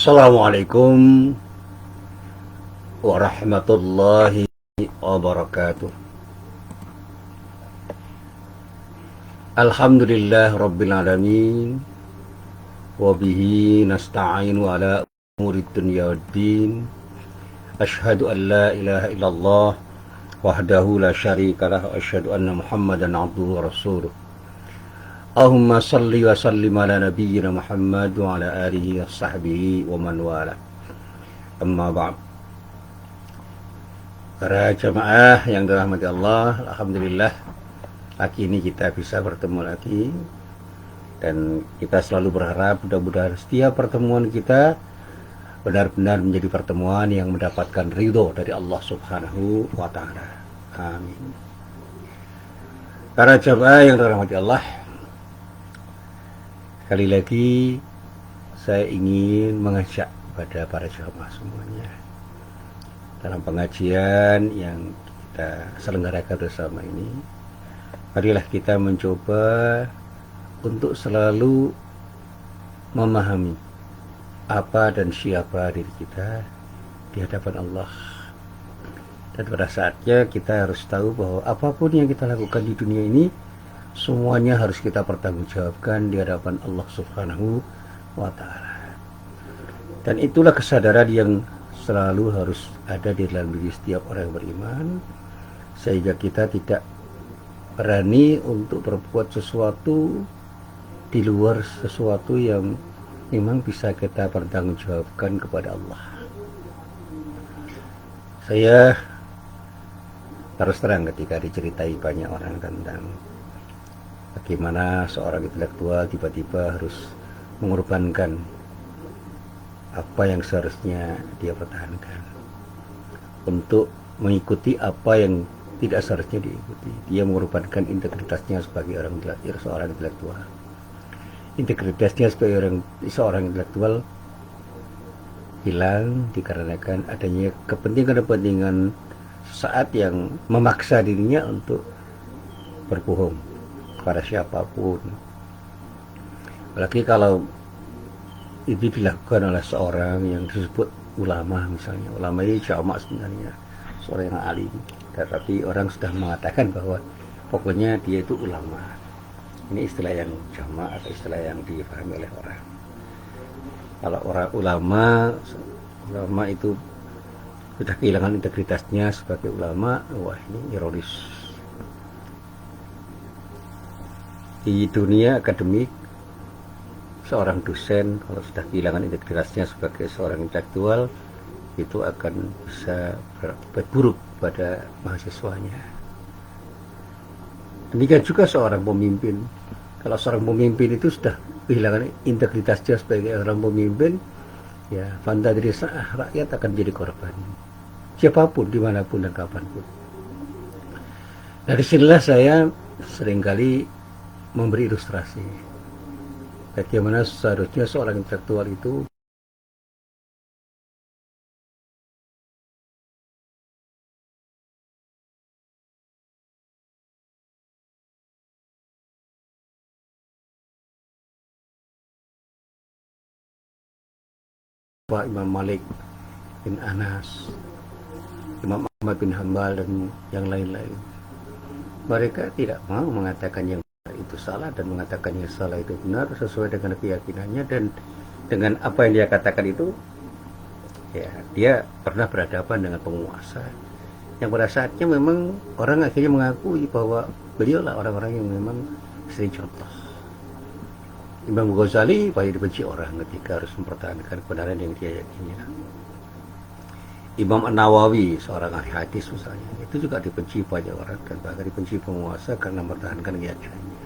Assalamualaikum warahmatullahi wabarakatuh. Alhamdulillah rabbil alamin, wabihi nasta'inu ala umuri dunya waddin. Ashhadu an la ilaha illallah wahdahu la syarikalah, wa ashhadu anna muhammadan abduhu wa rasuluh. Allahumma salli wa sallim ala nabiyyina Muhammad wa ala alihi wa sahbihi wa man wala. Amma ba'd. Para jamaah yang dirahmati Allah, alhamdulillah pagi ini kita bisa bertemu lagi, dan kita selalu berharap mudah-mudahan setiap pertemuan kita benar-benar menjadi pertemuan yang mendapatkan ridho dari Allah Subhanahu wa Ta'ala. Amin. Para jamaah yang dirahmati Allah, sekali lagi saya ingin mengajak pada para jamaah semuanya dalam pengajian yang kita selenggarakan bersama ini. Marilah kita mencoba untuk selalu memahami apa dan siapa diri kita di hadapan Allah. Dan pada saatnya kita harus tahu bahwa apapun yang kita lakukan di dunia ini, semuanya harus kita pertanggungjawabkan di hadapan Allah Subhanahu wa Ta'ala. Dan itulah kesadaran yang selalu harus ada di dalam diri setiap orang yang beriman, sehingga kita tidak berani untuk berbuat sesuatu di luar sesuatu yang memang bisa kita pertanggungjawabkan kepada Allah. Saya terus terang ketika diceritai banyak orang tentang bagaimana seorang intelektual tiba-tiba harus mengorbankan apa yang seharusnya dia pertahankan untuk mengikuti apa yang tidak seharusnya diikuti. Dia mengorbankan integritasnya sebagai seorang intelektual. Integritasnya sebagai seorang intelektual hilang dikarenakan adanya kepentingan-kepentingan saat yang memaksa dirinya untuk berbohong kepada siapapun. Apalagi kalau itu dilakukan oleh seorang yang disebut ulama misalnya. Ulama ini jamak sebenarnya, seorang yang alim, tapi orang sudah mengatakan bahwa pokoknya dia itu ulama. Ini istilah yang jamak atau istilah yang dipahami oleh orang. Kalau orang ulama itu sudah kehilangan integritasnya sebagai ulama, wah ini ironis. Di dunia akademik, seorang dosen kalau sudah kehilangan integritasnya sebagai seorang intelektual, itu akan bisa berburuk pada mahasiswanya. Demikian juga seorang pemimpin. Kalau seorang pemimpin itu sudah kehilangan integritasnya sebagai seorang pemimpin, ya fanta diri rakyat akan jadi korban. Siapapun, dimanapun dan kapanpun. Dari sinilah saya seringkali memberi ilustrasi bagaimana seharusnya seorang intelektual itu Pak Imam Malik bin Anas, Imam Ahmad bin Hambal, dan yang lain-lain. Mereka tidak mau mengatakan yang benar itu salah dan mengatakan yang salah itu benar sesuai dengan keyakinannya, dan dengan apa yang dia katakan itu, ya dia pernah berhadapan dengan penguasa yang pada saatnya memang orang akhirnya mengakui bahwa beliau lah orang-orang yang memang sering contoh. Imam Ghazali banyak dibenci orang ketika harus mempertahankan kebenaran yang dia yakini. Imam An-Nawawi, seorang ahli hadis misalnya, itu juga dibenci banyak orang dan bahkan dibenci penguasa karena mempertahankan keyakinannya.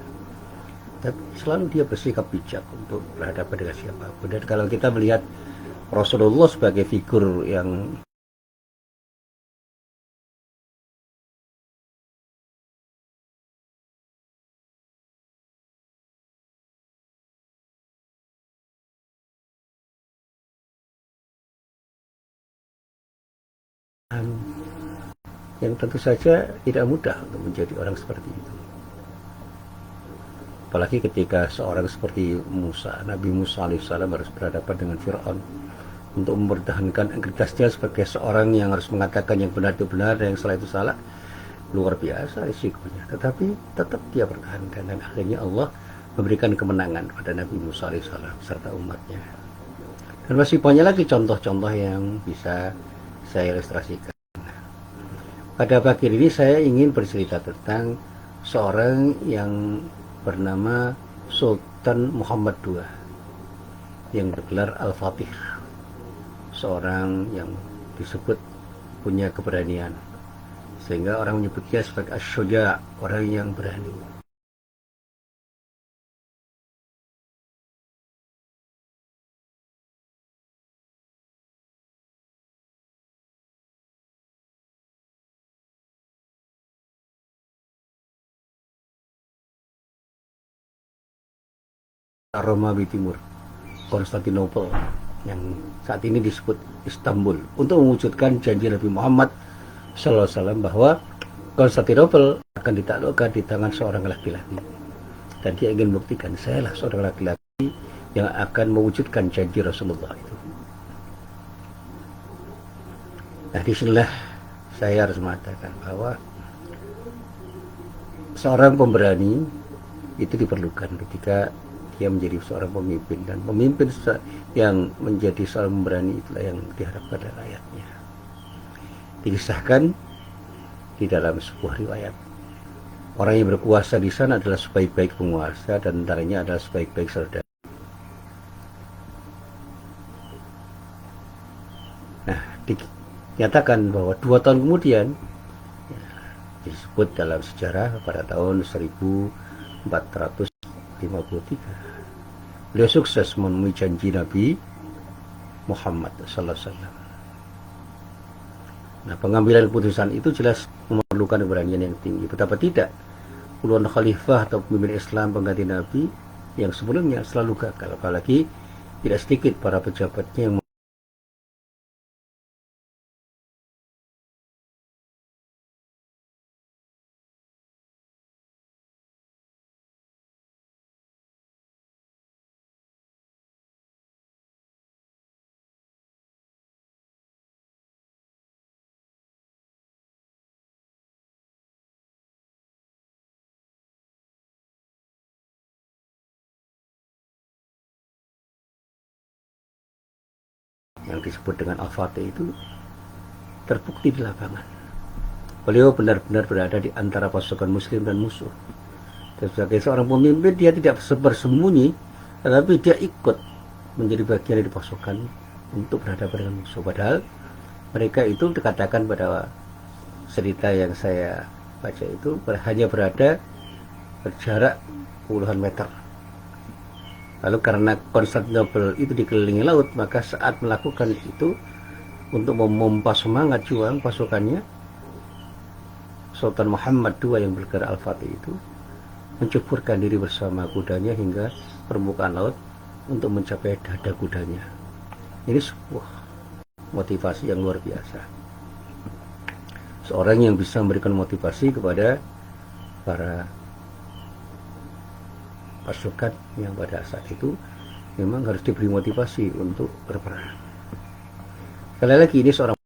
Tapi selalu dia bersikap bijak untuk berhadapan dengan siapapun. Dan kalau kita melihat Rasulullah sebagai figur yang tentu saja tidak mudah untuk menjadi orang seperti itu. Apalagi ketika seorang seperti Musa, Nabi Musa alaihissalam harus berhadapan dengan Fir'aun untuk mempertahankan integritasnya sebagai seorang yang harus mengatakan yang benar itu benar dan yang salah itu salah, luar biasa risikonya. Tetapi tetap dia pertahankan, dan akhirnya Allah memberikan kemenangan pada Nabi Musa alaihissalam serta umatnya. Dan masih banyak lagi contoh-contoh yang bisa saya ilustrasikan. Pada pagi ini saya ingin bercerita tentang seorang yang bernama Sultan Muhammad II yang bergelar Al-Fatih, seorang yang disebut punya keberanian, sehingga orang menyebutnya sebagai Asy-Syuja', orang yang berani. Romawi Timur, Konstantinopel, yang saat ini disebut Istanbul, untuk mewujudkan janji Nabi Muhammad SAW bahwa Konstantinopel akan ditaklukkan di tangan seorang laki-laki. Dan dia ingin membuktikan, saya lah seorang laki-laki yang akan mewujudkan janji Rasulullah itu. Nah, disinilah saya harus mengatakan bahwa seorang pemberani itu diperlukan ketika dia menjadi seorang pemimpin, dan pemimpin yang menjadi seorang pemberani itulah yang diharapkan dari rakyatnya. Dikisahkan di dalam sebuah riwayat, orang yang berkuasa di sana adalah sebaik-baik penguasa, dan tentaranya adalah sebaik-baik saudara. Nah, dinyatakan bahwa 2 tahun kemudian, ya, disebut dalam sejarah pada tahun 1453, beliau sukses memenuhi janji Nabi Muhammad SAW. Nah, pengambilan keputusan itu jelas memerlukan keberanian yang tinggi. Betapa tidak, puluhan khalifah atau pemimpin Islam pengganti Nabi yang sebelumnya selalu gagal, apalagi tidak sedikit para pejabatnya yang disebut dengan Al-Fatih itu terbukti di lapangan. Beliau benar-benar berada di antara pasukan muslim dan musuh. Dan sebagai seorang pemimpin, dia tidak bersembunyi, tetapi dia ikut menjadi bagian dari pasukan untuk berhadapan dengan musuh. Padahal mereka itu dikatakan pada cerita yang saya baca itu hanya berada berjarak puluhan meter. Lalu karena Konstantinopel itu dikelilingi laut, maka saat melakukan itu untuk memompa semangat juang pasukannya, Sultan Muhammad II yang bergerak Al-Fatih itu menceburkan diri bersama kudanya hingga permukaan laut untuk mencapai dada kudanya. Ini sebuah motivasi yang luar biasa. Seorang yang bisa memberikan motivasi kepada para pasukan yang pada saat itu memang harus diberi motivasi untuk berperang. Sekali lagi, ini seorang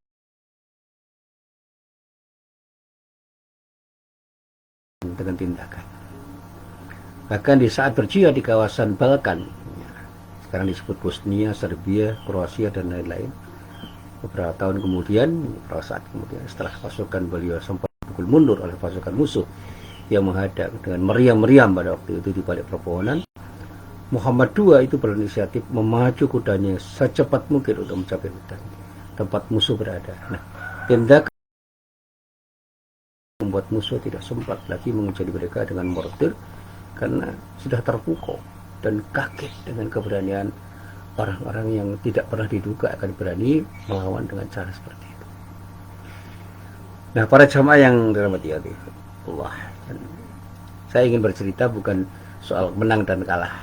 dengan tindakan. Bahkan di saat berjihad di kawasan Balkan, sekarang disebut Bosnia, Serbia, Kroasia, dan lain-lain, beberapa tahun kemudian, beberapa saat kemudian, setelah pasukan beliau sempat dipukul mundur oleh pasukan musuh yang menghadap dengan meriam-meriam pada waktu itu di balik perpohonan, Muhammad II itu berinisiatif memacu kudanya secepat mungkin untuk mencapai hutan tempat musuh berada. Nah, tindakan membuat musuh tidak sempat lagi mengejar mereka dengan mortir karena sudah terpukau dan kaget dengan keberanian orang-orang yang tidak pernah diduga akan berani melawan dengan cara seperti itu. Nah, para jamaah yang dirahmati Allah, saya ingin bercerita bukan soal menang dan kalah.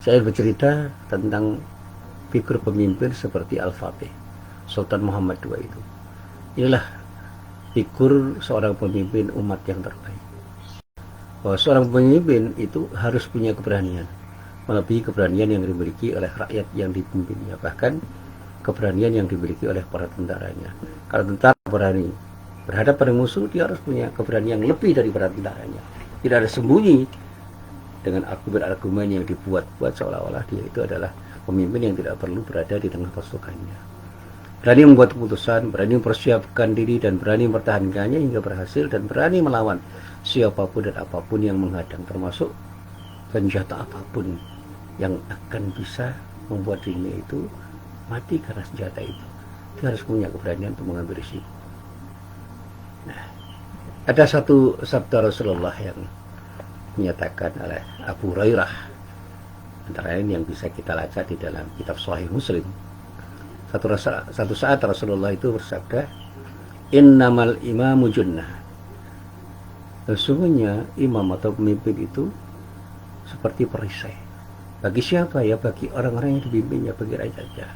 Saya bercerita tentang figur pemimpin seperti Al-Fatih, Sultan Muhammad II itu. Inilah figur seorang pemimpin umat yang terbaik. Bahwa seorang pemimpin itu harus punya keberanian, melebihi keberanian yang dimiliki oleh rakyat yang dipimpinnya, bahkan keberanian yang dimiliki oleh para tentaranya. Kalau tentara berani berhadapan dengan musuh, dia harus punya keberanian yang lebih daripada tentaranya. Tidak ada sembunyi dengan argumen-argumen yang dibuat-buat seolah-olah dia itu adalah pemimpin yang tidak perlu berada di tengah pasukannya. Berani membuat keputusan, berani mempersiapkan diri, dan berani mempertahankannya hingga berhasil, dan berani melawan siapapun dan apapun yang menghadang, termasuk senjata apapun yang akan bisa membuat dirinya itu mati karena senjata itu. Dia harus punya keberanian untuk mengambil risiko. Nah, ada satu sabda Rasulullah yang menyatakan oleh Abu Hurairah, antara lain yang bisa kita baca di dalam kitab Sahih Muslim. Satu saat Rasulullah itu bersabda, "Innamal imamu junnah." Sesungguhnya imam atau pemimpin itu seperti perisai. Bagi siapa? Ya bagi orang-orang yang dipimpinnya, bagi rakyatnya,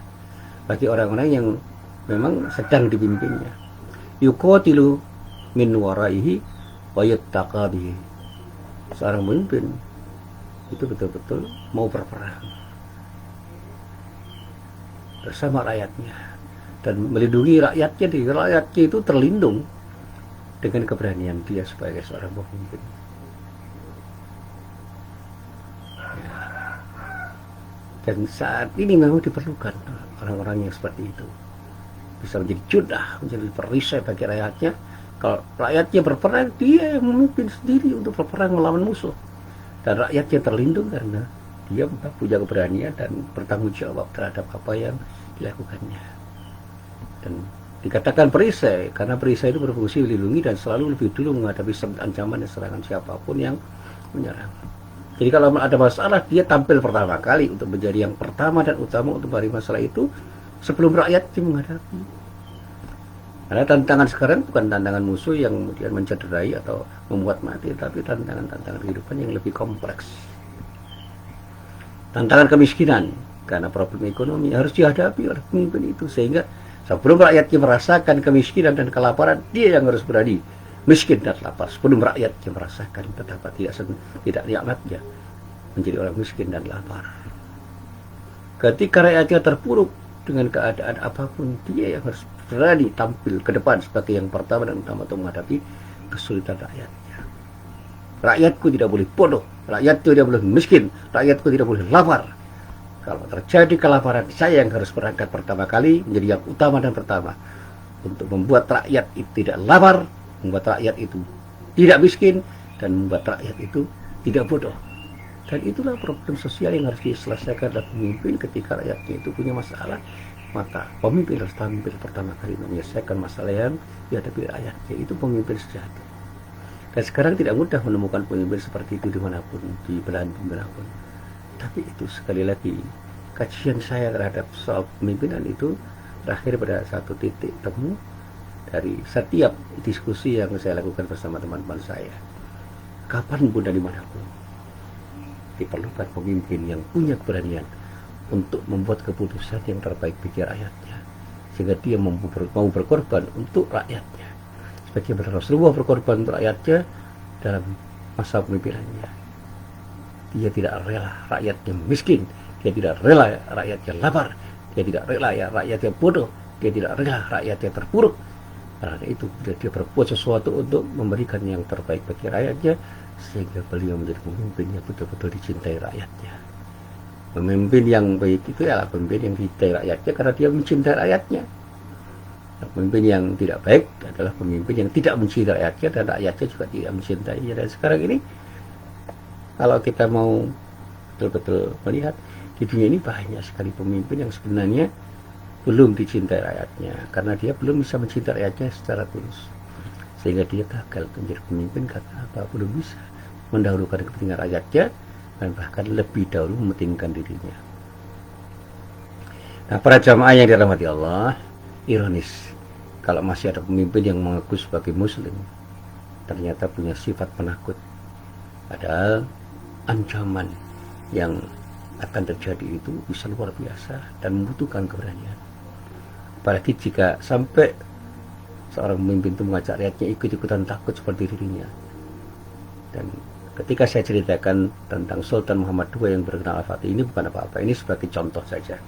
bagi orang-orang yang memang sedang dipimpinnya. Yuqatilu min waraihi wa yattaqa bihi. Seorang pemimpin itu betul-betul mau berperang bersama rakyatnya dan melindungi rakyatnya. Di rakyatnya itu terlindung dengan keberanian dia sebagai seorang pemimpin. Dan saat ini memang diperlukan orang-orang yang seperti itu, bisa menjadi junnah, menjadi perisai bagi rakyatnya. Kalau rakyatnya berperang, dia yang memimpin sendiri untuk berperang melawan musuh, dan rakyatnya terlindung karena dia punya keberanian dan bertanggung jawab terhadap apa yang dilakukannya. Dan dikatakan perisai karena perisai itu berfungsi melindungi dan selalu lebih dulu menghadapi ancaman dan serangan siapapun yang menyerang. Jadi kalau ada masalah, dia tampil pertama kali untuk menjadi yang pertama dan utama untuk menghadapi masalah itu sebelum rakyat menghadapi. Karena tantangan sekarang bukan tantangan musuh yang kemudian mencederai atau membuat mati, tapi tantangan kehidupan yang lebih kompleks. Tantangan kemiskinan, karena problem ekonomi harus dihadapi oleh pemimpin itu, sehingga sebelum rakyatnya merasakan kemiskinan dan kelaparan, dia yang harus berani miskin dan lapar sebelum rakyatnya merasakan betapa tidak nikmatnya menjadi orang miskin dan lapar. Ketika rakyatnya terpuruk dengan keadaan apapun, dia yang harus berani tampil ke depan sebagai yang pertama dan utama untuk menghadapi kesulitan rakyatnya. Rakyatku tidak boleh bodoh, rakyatku tidak boleh miskin, rakyatku tidak boleh lapar. Kalau terjadi kelaparan, saya yang harus berangkat pertama kali menjadi yang utama dan pertama untuk membuat rakyat itu tidak lapar, membuat rakyat itu tidak miskin, dan membuat rakyat itu tidak bodoh. Dan itulah problem sosial yang harus diselesaikan oleh pemimpin. Ketika rakyatnya itu punya masalah, maka pemimpin harus tampil pertama kali menyelesaikan masalah yang dihadapi rakyatnya. Itu pemimpin sejati. Dan sekarang tidak mudah menemukan pemimpin seperti itu dimanapun, di belahan bumi manapun. Tapi itu sekali lagi, kajian saya terhadap soal pemimpinan itu berakhir pada satu titik temu dari setiap diskusi yang saya lakukan bersama teman-teman saya. Kapanpun dan dimanapun, diperlukan pemimpin yang punya keberanian untuk membuat keputusan yang terbaik bagi rakyatnya, sehingga dia mau berkorban untuk rakyatnya, sebagaimana Rasulullah berkorban untuk rakyatnya dalam masa pemimpinannya. Dia tidak rela rakyatnya miskin, dia tidak rela rakyatnya lapar, dia tidak rela rakyatnya bodoh, dia tidak rela rakyatnya terpuruk. Karena itu dia berbuat sesuatu untuk memberikan yang terbaik bagi rakyatnya, sehingga beliau menjadi pemimpin yang betul-betul dicintai rakyatnya. Pemimpin yang baik itu adalah pemimpin yang dicintai rakyatnya karena dia mencintai rakyatnya. Pemimpin yang tidak baik adalah pemimpin yang tidak mencintai rakyatnya dan rakyatnya juga tidak mencintainya. Dan sekarang ini kalau kita mau betul-betul melihat di dunia ini, banyak sekali pemimpin yang sebenarnya belum dicintai rakyatnya karena dia belum bisa mencintai rakyatnya secara tulus, sehingga dia gagal menjadi pemimpin karena apa? Belum bisa mendahulukan kepentingan rakyatnya dan bahkan lebih dahulu mementingkan dirinya. Nah, para jamaah yang dirahmati Allah, ironis kalau masih ada pemimpin yang mengaku sebagai muslim ternyata punya sifat penakut, padahal ancaman yang akan terjadi itu bisa luar biasa dan membutuhkan keberanian. Apalagi jika sampai seorang pemimpin itu mengajak rakyatnya ikut-ikutan takut seperti dirinya. Dan Ketika saya ceritakan tentang Sultan Muhammad II yang berkenal Al-Fatih, ini bukan apa-apa, ini sebagai contoh saja.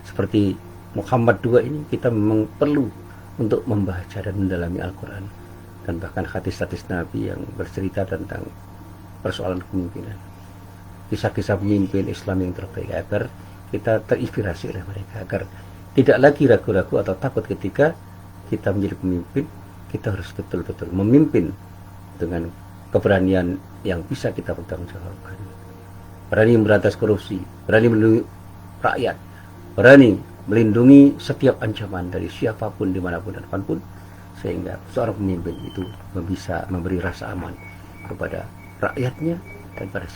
Seperti Muhammad II ini, kita memang perlu untuk membaca dan mendalami Al-Quran, dan bahkan hadis-hadis Nabi yang bercerita tentang persoalan kepemimpinan, kisah-kisah pemimpin Islam yang terbaik, agar kita terinspirasi oleh mereka, agar tidak lagi ragu-ragu atau takut ketika kita menjadi pemimpin. Kita harus betul-betul memimpin dengan keberanian yang bisa kita pertanggungjawabkan. Berani memberantas korupsi, berani melindungi rakyat, berani melindungi setiap ancaman dari siapapun, dimanapun dan kapanpun, sehingga seorang pemimpin itu bisa memberi rasa aman kepada rakyatnya dan pada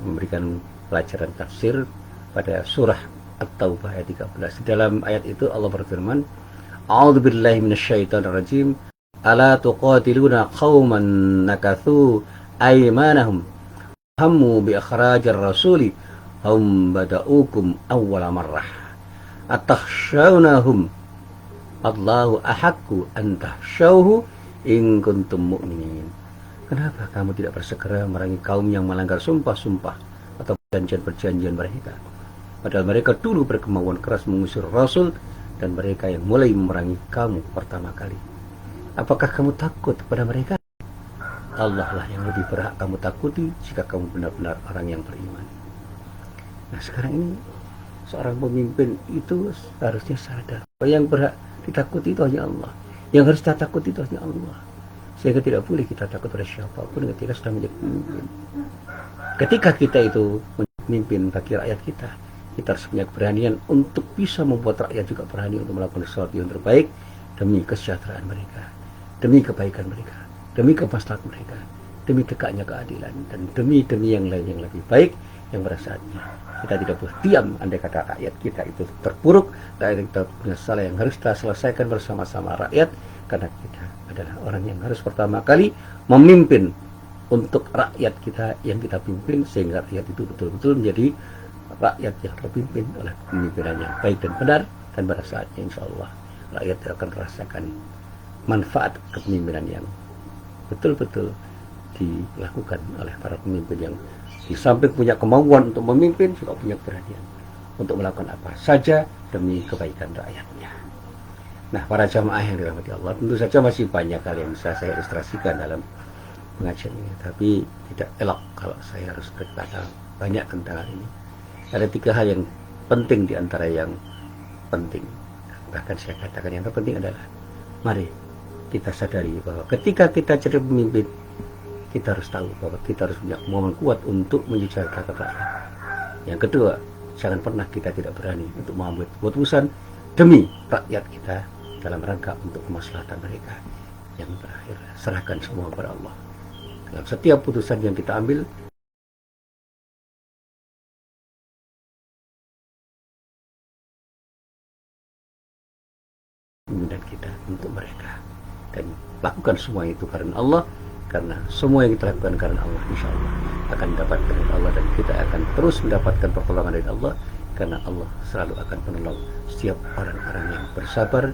memberikan pelajaran tafsir pada surah At-Taubah ayat 13. Dalam ayat itu Allah berfirman, A'udzubillahi minasyaitonirrajim, ala tuqatiluna qauman nakathu aymanahum hammu bi akhrajir rasuli hum bada'ukum awwala marrah atakhshawnahum Allahu ahaqqu an tahshawhu in kuntum mu'minin. Kenapa kamu tidak bersegera memerangi kaum yang melanggar sumpah-sumpah atau perjanjian-perjanjian mereka? Padahal mereka dulu berkemauan keras mengusir Rasul, dan mereka yang mulai memerangi kamu pertama kali. Apakah kamu takut kepada mereka? Allah lah yang lebih berhak kamu takuti jika kamu benar-benar orang yang beriman. Nah, sekarang ini seorang pemimpin itu harusnya sadar bahwa yang berhak ditakuti itu hanya Allah. Yang harus kita takuti itu hanya Allah. Sehingga tidak boleh kita takut pada siapapun ketika sudah menjadi pemimpin. Ketika kita itu menjadi pemimpin bagi rakyat kita, kita harus punya keberanian untuk bisa membuat rakyat juga berani untuk melakukan sesuatu yang terbaik demi kesejahteraan mereka, demi kebaikan mereka, demi kemaslahatan mereka, demi tegaknya keadilan, dan demi yang lain yang lebih baik yang pada saatnya. Kita tidak boleh diam andai kata rakyat kita itu terpuruk, rakyat kita punya salah yang harus kita selesaikan bersama-sama rakyat, karena kita adalah orang yang harus pertama kali memimpin untuk rakyat kita yang kita pimpin, sehingga rakyat itu betul-betul menjadi rakyat yang terpimpin oleh pemimpinan yang baik dan benar, dan pada saatnya insya Allah rakyat akan merasakan manfaat kepemimpinan yang betul-betul dilakukan oleh para pemimpin yang di samping punya kemauan untuk memimpin, juga punya keberanian untuk melakukan apa saja demi kebaikan rakyatnya. Nah, para jamaah yang dirahmati Allah, tentu saja masih banyak hal yang bisa saya ilustrasikan dalam pengajian ini, tapi tidak elok kalau saya harus berkata banyak tentang hal ini. Ada 3 hal yang penting di antara yang penting. Bahkan saya katakan yang terpenting adalah, mari kita sadari bahwa ketika kita jadi pemimpin, kita harus tahu bahwa kita harus punya kemauan kuat untuk menyejahterakan rakyat. Yang kedua, jangan pernah kita tidak berani untuk mengambil keputusan demi rakyat kita dalam rangka untuk kemaslahatan mereka. Yang terakhir, serahkan semua kepada Allah. Dalam setiap putusan yang kita ambil, dan kita untuk mereka, dan lakukan semua itu karena Allah, karena semua yang kita lakukan karena Allah insya Allah akan mendapatkan dari Allah, dan kita akan terus mendapatkan pertolongan dari Allah, karena Allah selalu akan menolong setiap orang-orang yang bersabar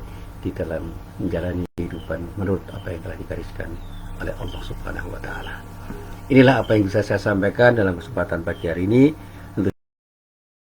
di dalam menjalani kehidupan menurut apa yang telah digariskan oleh Allah Subhanahu wa Ta'ala. Inilah apa yang bisa saya sampaikan dalam kesempatan pagi hari ini.